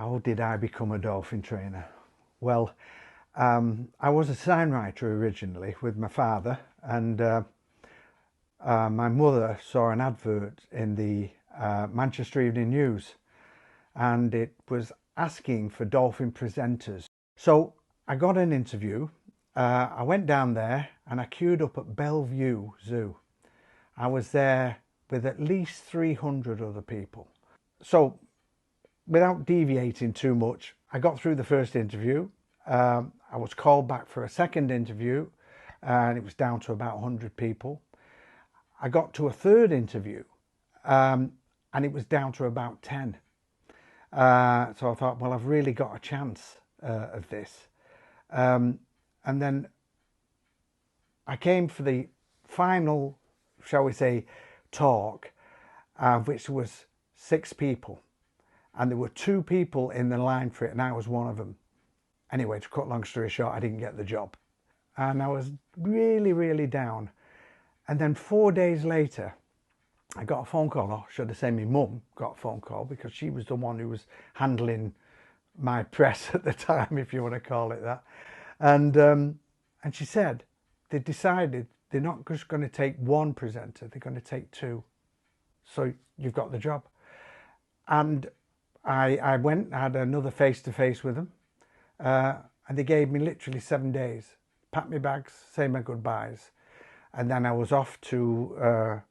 How did I become a dolphin trainer? Well, I was a signwriter originally with my father, and my mother saw an advert in the Manchester Evening News, and it was asking for dolphin presenters. So I got an interview. I went down there and I queued up at Bellevue Zoo. I was there with at least 300 other people. So without deviating too much, I got through the first interview. I was called back for a second interview, and it was down to about 100 people. I got to a third interview, and it was down to about 10. So I thought, well, I've really got a chance of this. And then I came for the final, shall we say, talk, which was 6 people. And there were 2 people in the line for it, and I was one of them. Anyway, to cut long story short, I didn't get the job. And I was really, really down. And then 4 days later, I got a phone call, or should I say my mum got a phone call, because she was the one who was handling my press at the time, if you want to call it that. And she said they decided they're not just going to take one presenter, they're going to take 2. So you've got the job. And I went, I had another face-to-face with them, and they gave me literally 7 days. Packed my bags, say my goodbyes, and then I was off to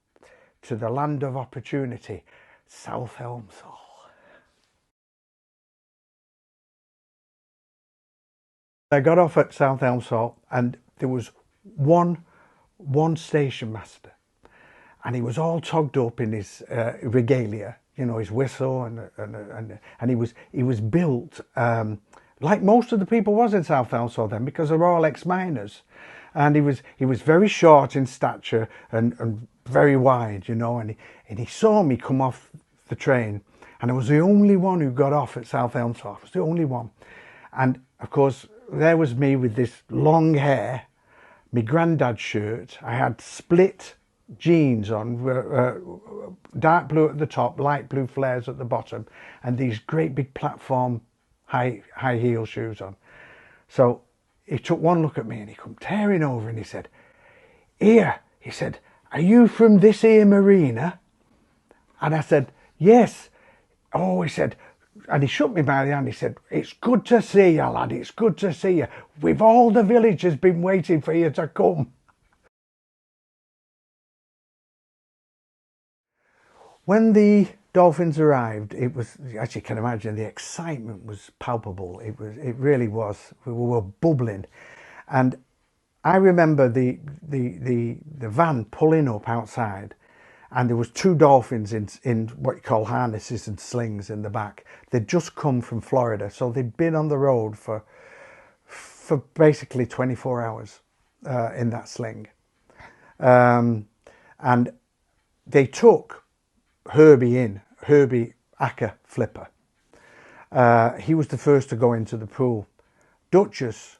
the land of opportunity, South Elmsall. I got off at South Elmsall, and there was one station master, and he was all togged up in his regalia, you know, his whistle, and he was built like most of the people was in South Elmsall then, because they're all ex-miners, and he was very short in stature and very wide, you know, and he saw me come off the train, and I was the only one who got off at South Elmsall. I was the only one, and of course there was me with this long hair, my granddad's shirt. I had split jeans on, dark blue at the top, light blue flares at the bottom, and these great big platform high heel shoes on. So he took one look at me and he come tearing over and he said, "Here," he said, "are you from this here marina?" And I said, "Yes." "Oh," he said, and he shook me by the hand. He said, "It's good to see you, lad. It's good to see you. We've all the village has been waiting for you to come." When the Dolphins arrived, it was, as you can imagine, the excitement was palpable. It really was. We were bubbling, and I remember the van pulling up outside, and there was 2 dolphins in what you call harnesses and slings in the back. They'd just come from Florida, so they'd been on the road for basically 24 hours in that sling, and they took Herbie Acker Flipper. He was the first to go into the pool. Duchess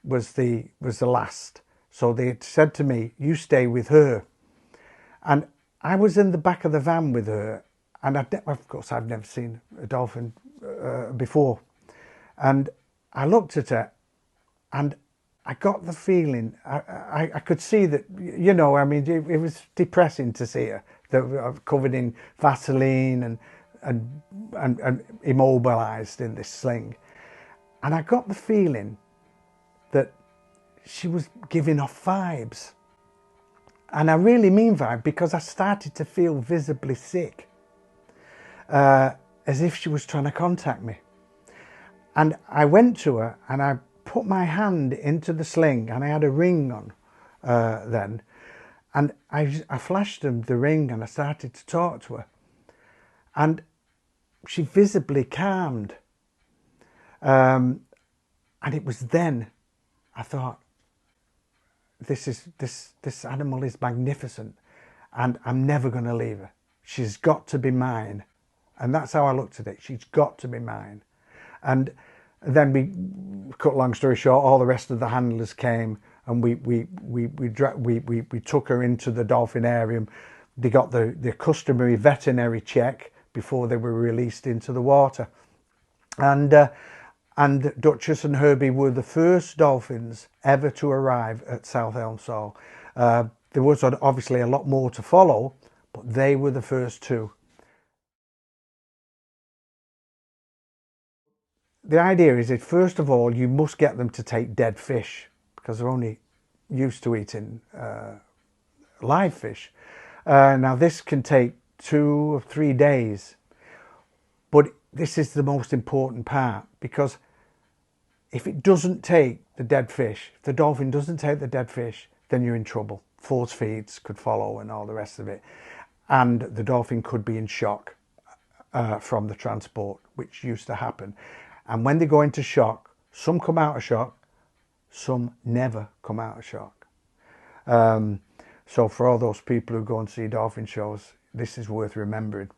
was the last. So they said to me, "You stay with her." And I was in the back of the van with her, and of course I've never seen a dolphin before. And I looked at her, and I got the feeling, I could see that, you know, I mean, it was depressing to see her, covered in Vaseline and immobilized in this sling. And I got the feeling that she was giving off vibes. And I really mean vibe, because I started to feel visibly sick, as if she was trying to contact me. And I went to her and I put my hand into the sling, and I had a ring on then. And I flashed him the ring, and I started to talk to her. And she visibly calmed. And it was then I thought, this animal is magnificent, and I'm never going to leave her. She's got to be mine. And that's how I looked at it. She's got to be mine. And then we, cut long story short, all the rest of the handlers came, and we took her into the dolphinarium. They got the customary veterinary check before they were released into the water. And and Duchess and Herbie were the first dolphins ever to arrive at South Elmsall. There was obviously a lot more to follow, but they were the first two. The idea is that first of all, you must get them to take dead fish because they're only used to eating live fish. Now this can take 2 or 3 days, but this is the most important part, because if it doesn't take the dead fish, if the dolphin doesn't take the dead fish, then you're in trouble. Force feeds could follow and all the rest of it. And the dolphin could be in shock from the transport, which used to happen. And when they go into shock, some come out of shock, some never come out of shock. So for all those people who go and see dolphin shows, this is worth remembering.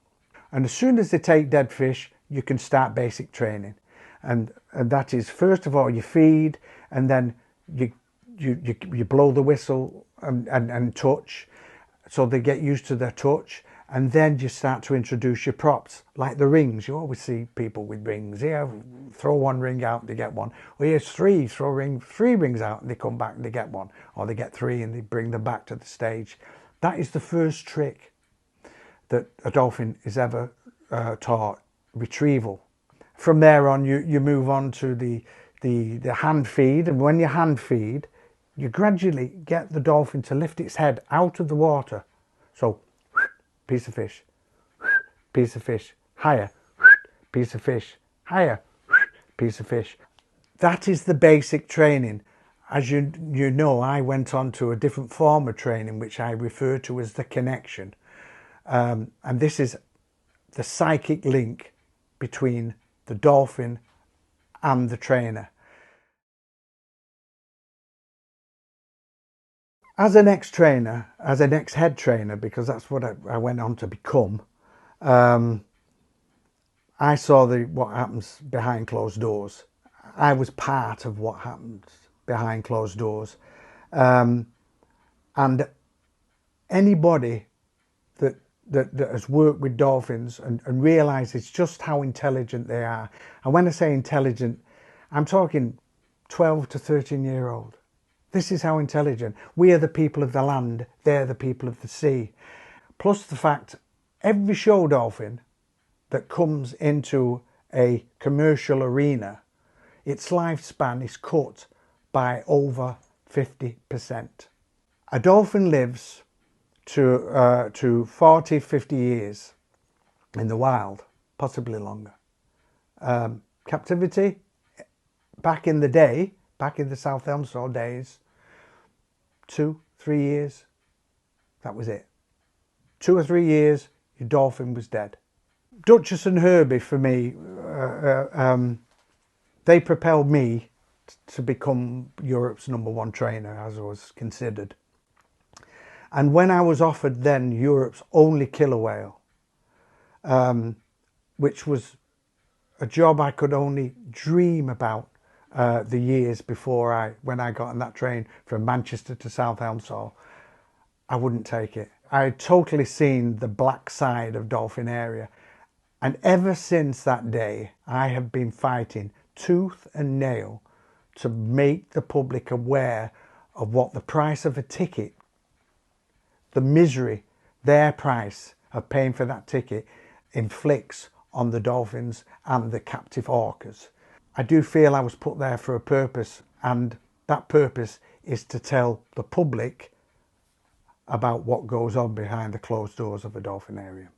And as soon as they take dead fish, you can start basic training. And that is, first of all, you feed, and then you blow the whistle and touch, so they get used to their touch. And then you start to introduce your props, like the rings. You always see people with rings. Here, throw one ring out, they get one. Well, here's three, throw three rings out, and they come back and they get one. Or they get three and they bring them back to the stage. That is the first trick that a dolphin is ever taught, retrieval. From there on, you move on to the hand feed. And when you hand feed, you gradually get the dolphin to lift its head out of the water. So, piece of fish, piece of fish, higher, piece of fish, higher, piece of fish. That is the basic training. As you know, I went on to a different form of training, which I refer to as the connection. And this is the psychic link between the dolphin and the trainer. As an ex-trainer, as an ex-head trainer, because that's what I went on to become, I saw what happens behind closed doors. I was part of what happens behind closed doors. And anybody that has worked with dolphins and realises just how intelligent they are. And when I say intelligent, I'm talking 12 to 13-year-old. This is how intelligent. We are the people of the land, they're the people of the sea. Plus the fact, every show dolphin that comes into a commercial arena, its lifespan is cut by over 50%. A dolphin lives to 40, 50 years in the wild, possibly longer. Captivity, back in the day, back in the South Elmsall days, 2, 3 years, that was it. 2 or 3 years, your dolphin was dead. Duchess and Herbie, for me, they propelled me to become Europe's #1 trainer, as I was considered. And when I was offered then Europe's only killer whale, which was a job I could only dream about the years before when I got on that train from Manchester to South Elmsall, I wouldn't take it. I had totally seen the black side of dolphin area. And ever since that day, I have been fighting tooth and nail to make the public aware of what the price of a ticket, the misery, their price of paying for that ticket inflicts on the dolphins and the captive orcas. I do feel I was put there for a purpose, and that purpose is to tell the public about what goes on behind the closed doors of a dolphin area.